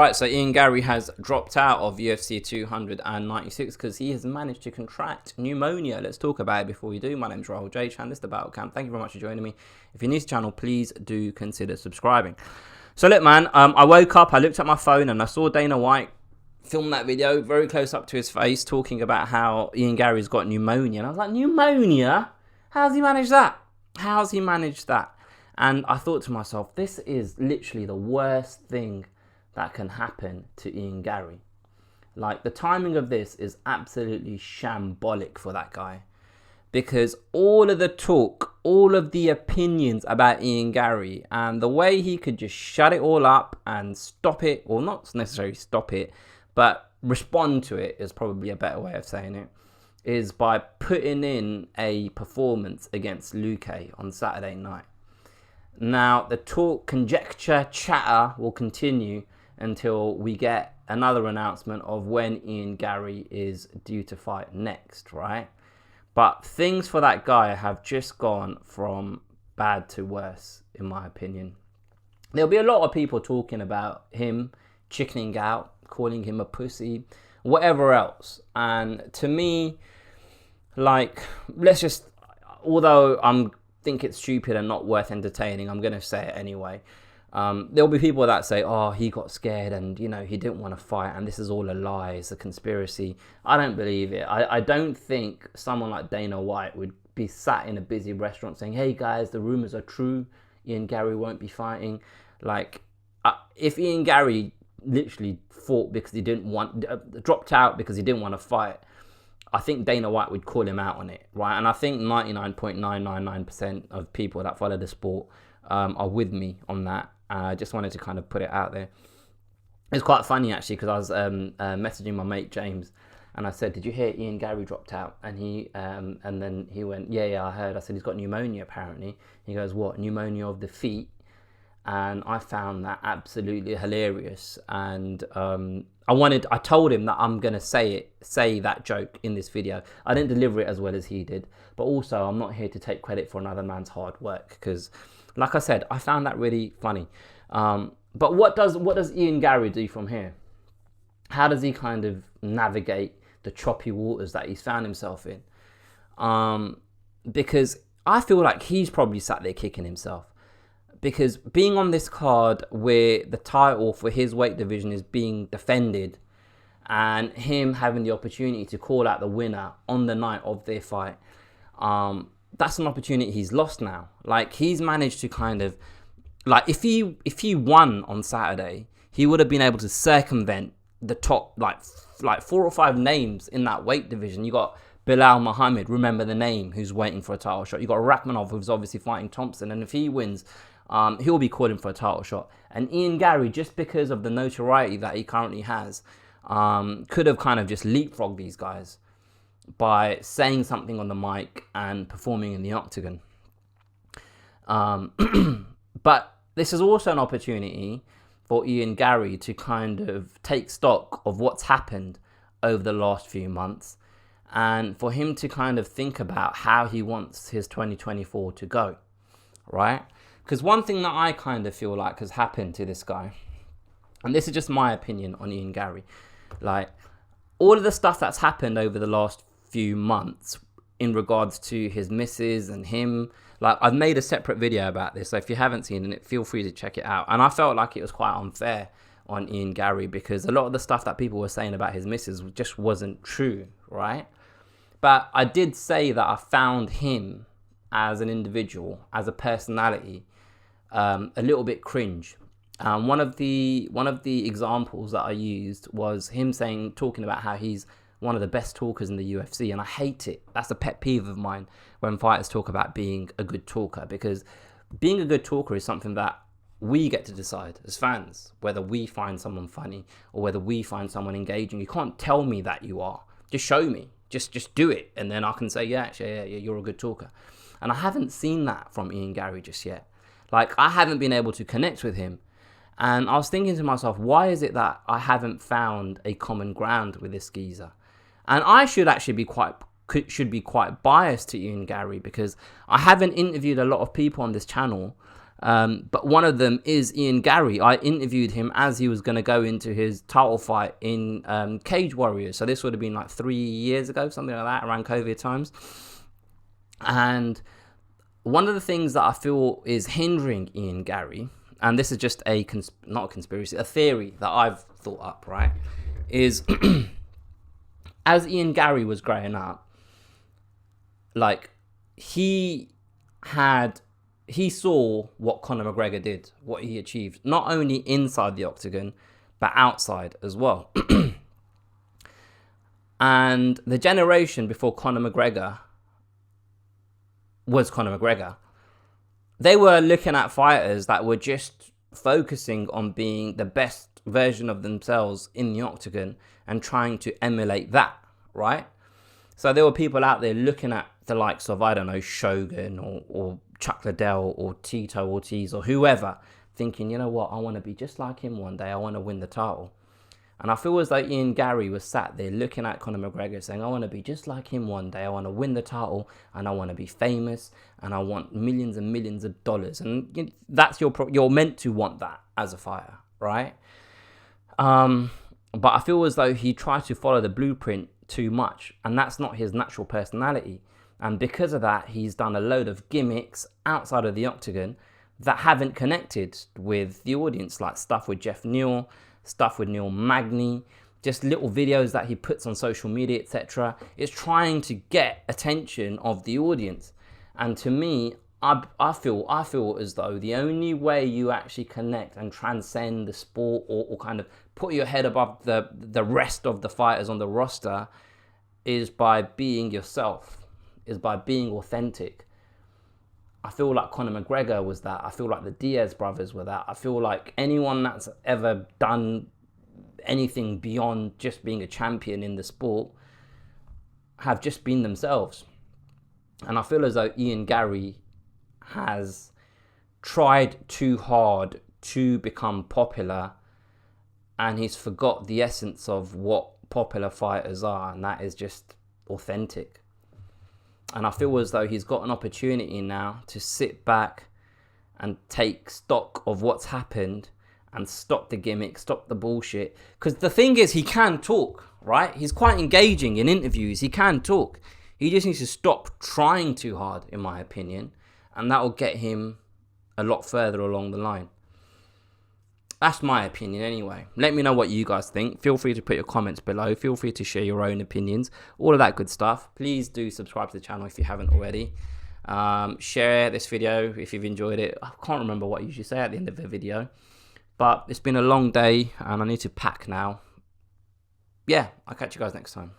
Right, so Ian Garry has dropped out of UFC 296 because he has managed to contract pneumonia. Let's talk about it before we do. My name's Rahul J. Chan, this is the Battle Camp. Thank you very much for joining me. If you're new to the channel, please do consider subscribing. So look, man, I woke up, I looked at my phone and I saw Dana White film that video very close up to his face talking about how Ian Garry's got pneumonia. And I was like, pneumonia? How's he managed that? How's he managed that? And I thought to myself, this is literally the worst thing that can happen to Ian Garry. Like, the timing of this is absolutely shambolic for that guy, because all of the talk, all of the opinions about Ian Garry and the way he could just shut it all up and stop it, or not necessarily stop it, but respond to it is probably a better way of saying it, is by putting in a performance against Luque on Saturday night. Now, the talk, conjecture, chatter will continue until we get another announcement of when Ian Garry is due to fight next, right? But things for that guy have just gone from bad to worse, in my opinion. There'll be a lot of people talking about him chickening out, calling him a pussy, whatever else. And to me, like, let's just, although I think it's stupid and not worth entertaining, I'm going to say it anyway. There'll be people that say, oh, he got scared and, you know, he didn't want to fight and this is all a lie, it's a conspiracy. I don't believe it. I don't think someone like Dana White would be sat in a busy restaurant saying, hey guys, the rumors are true, Ian Garry won't be fighting. Like, if Ian Garry literally fought because he didn't want, dropped out because he didn't want to fight, I think Dana White would call him out on it, right? And I think 99.999% of people that follow the sport are with me on that. I just wanted to kind of put it out there. It's quite funny actually, because I was messaging my mate James, and I said, "Did you hear Ian Garry dropped out?" And he and then he went, "Yeah, I heard." I said, "He's got pneumonia apparently." He goes, "What? Pneumonia of the feet?" And I found that absolutely hilarious. And I told him that I'm gonna say that joke in this video. I didn't deliver it as well as he did, but also I'm not here to take credit for another man's hard work, because, like I said, I found that really funny. But what does Ian Garry do from here? How does he kind of navigate the choppy waters that he's found himself in? Because I feel like he's probably sat there kicking himself. Because being on this card where the title for his weight division is being defended, and him having the opportunity to call out the winner on the night of their fight, that's an opportunity he's lost now. Like, he's managed to kind of, like, if he won on Saturday, he would have been able to circumvent the top like 4 or 5 names in that weight division. You got Bilal Muhammad, remember the name, who's waiting for a title shot. You got Rakhmonov, who's obviously fighting Thompson, and if he wins, he'll be calling for a title shot. And Ian Garry, just because of the notoriety that he currently has, could have kind of just leapfrogged these guys by saying something on the mic and performing in the octagon. But this is also an opportunity for Ian Garry to kind of take stock of what's happened over the last few months, and for him to kind of think about how he wants his 2024 to go, right? Because one thing that I kind of feel like has happened to this guy, and this is just my opinion on Ian Garry, like, all of the stuff that's happened over the last few months in regards to his missus and him, like, I've made a separate video about this, so if you haven't seen it, feel free to check it out. And I felt like it was quite unfair on Ian Garry, because a lot of the stuff that people were saying about his missus just wasn't true, right? But I did say that I found him as an individual, as a personality, a little bit cringe. One of the examples that I used was him talking about how he's one of the best talkers in the UFC, and I hate it. That's a pet peeve of mine when fighters talk about being a good talker, because being a good talker is something that we get to decide as fans, whether we find someone funny or whether we find someone engaging. You can't tell me that you are. Just show me. Just do it, and then I can say, yeah, actually, yeah, you're a good talker. And I haven't seen that from Ian Garry just yet. Like, I haven't been able to connect with him. And I was thinking to myself, why is it that I haven't found a common ground with this geezer? And I should actually be quite biased to Ian Garry, because I haven't interviewed a lot of people on this channel But one of them is Ian Garry. I interviewed him as he was going to go into his title fight in Cage Warriors. So this would have been like 3 years ago, something like that, around COVID times. And one of the things that I feel is hindering Ian Garry, and this is just not a conspiracy, a theory that I've thought up, right, is as Ian Garry was growing up, like, he saw what Conor McGregor did, what he achieved, not only inside the octagon, but outside as well. And the generation before Conor McGregor was Conor McGregor, they were looking at fighters that were just focusing on being the best version of themselves in the octagon and trying to emulate that, right? So there were people out there looking at the likes of, I don't know, Shogun or Chuck Liddell or Tito Ortiz or whoever, thinking, you know what, I want to be just like him one day. I want to win the title. And I feel as though Ian Garry was sat there looking at Conor McGregor saying, I want to be just like him one day. I want to win the title and I want to be famous and I want millions and millions of dollars. And that's you're meant to want that as a fighter, right? But I feel as though he tried to follow the blueprint too much, and that's not his natural personality. And because of that, he's done a load of gimmicks outside of the octagon that haven't connected with the audience, like stuff with Jeff Neal, stuff with Neil Magny, just little videos that he puts on social media, etc. It's trying to get attention of the audience. And to me, I feel as though the only way you actually connect and transcend the sport or kind of put your head above the rest of the fighters on the roster is by being yourself, is by being authentic. I feel like Conor McGregor was that. I feel like the Diaz brothers were that. I feel like anyone that's ever done anything beyond just being a champion in the sport have just been themselves. And I feel as though Ian Garry has tried too hard to become popular, and he's forgot the essence of what popular fighters are, and that is just authentic. And I feel as though he's got an opportunity now to sit back and take stock of what's happened and stop the gimmick, stop the bullshit. Because the thing is, he can talk, right? He's quite engaging in interviews. He can talk. He just needs to stop trying too hard, in my opinion. And that will get him a lot further along the line. That's my opinion anyway. Let me know what you guys think. Feel free to put your comments below. Feel free to share your own opinions. All of that good stuff. Please do subscribe to the channel if you haven't already. Share this video if you've enjoyed it. I can't remember what I usually say at the end of the video. But it's been a long day and I need to pack now. Yeah, I'll catch you guys next time.